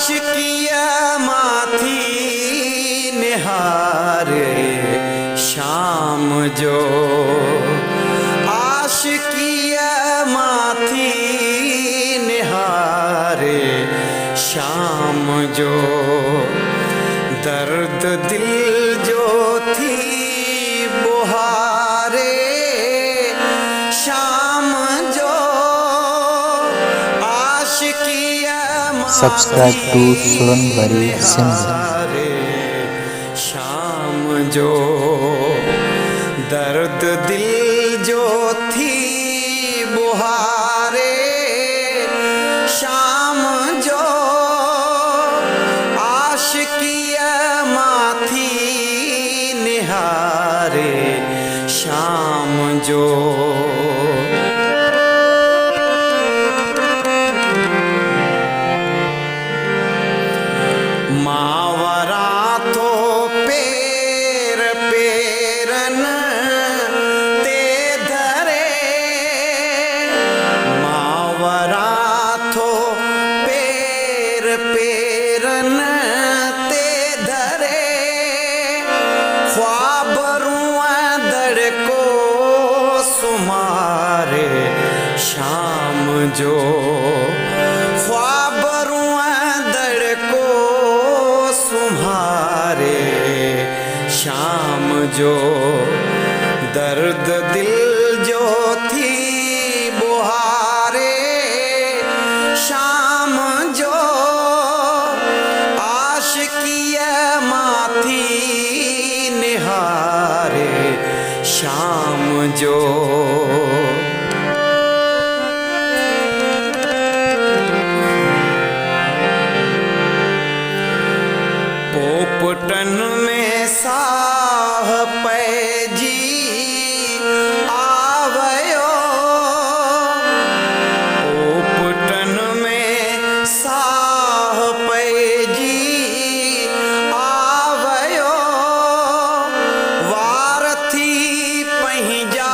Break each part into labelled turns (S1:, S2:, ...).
S1: आशिकिया माथी निहारे शाम जो, आशिकिया माथी निहारे शाम जो, दर्द दिल जो थी बुहारे शाम जो, आशिकिया
S2: Subscribe to Suranbari Sindh.
S1: शाम जो, दर्द दिल जो थी बुहारे शाम जो, आशिकिया माथी निहारे शाम जो। मावरा तो पेर पेरन ते धरे, मावरा तो पेर पेरन ते धरे, ख्वाब रुआ दड़ को सुमारे शाम जो, ख्वाब रुआ दड़ को तुम्हारे शाम जो, दर्द दिल जो थी बुहारे शाम जो, आशिकिया माथी निहारे शाम जो। पोपटन में साह पैजी आवयो, पोपटन में साह पैजी आवयो, वारथी पहिजा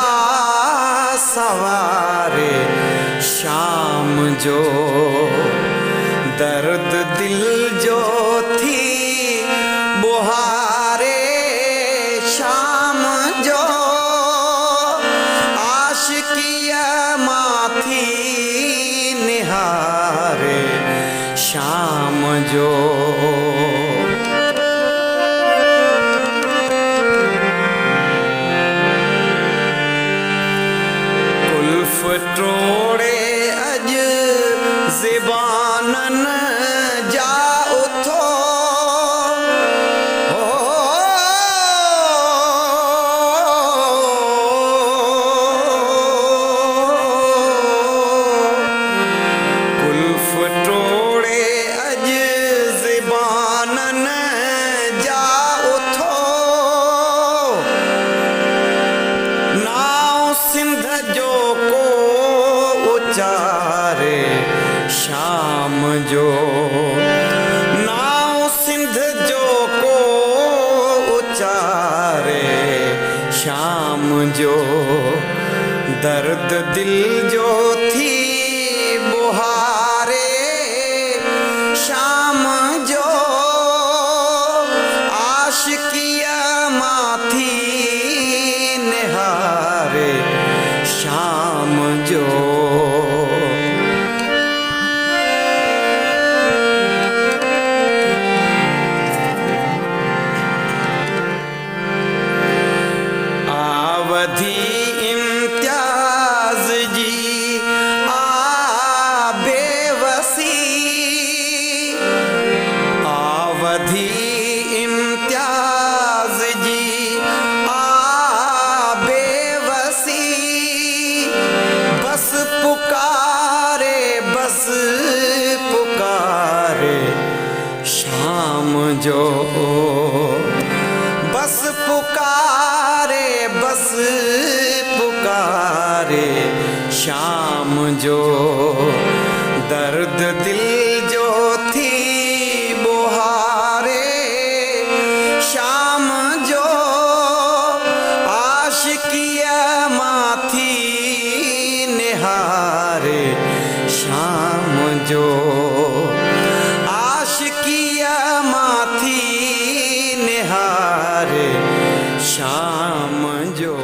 S1: सवारे शाम जो, दर्द दिल जो थी बुहारे शाम जो, आशिकिया माथी निहारे शाम जो। कुल्फ टोड़े अज ज़बानन जा उथो, कुल्फ टोड़े अज ज़बानन जा उथो, नाव सिंध जो को उचारे शाम जो, नाव सिंध जो को उचारे शाम जो, दर्द दिल जो थी बुहारे शाम जो, आशिकिया माथी निहारे शाम जो। आवधी इम्तियाज जी आ बेवसी, आवधी इम्तियाज जी आ बेवसी, बस पुकारे बस पुकारे शाम जो, बस पुकारे बस पुकारे शाम जो, दर्द दिल जो थी बुहारे शाम जो, आशिकिया माथी निहारे शाम जो, आशिक निहारे शाम जो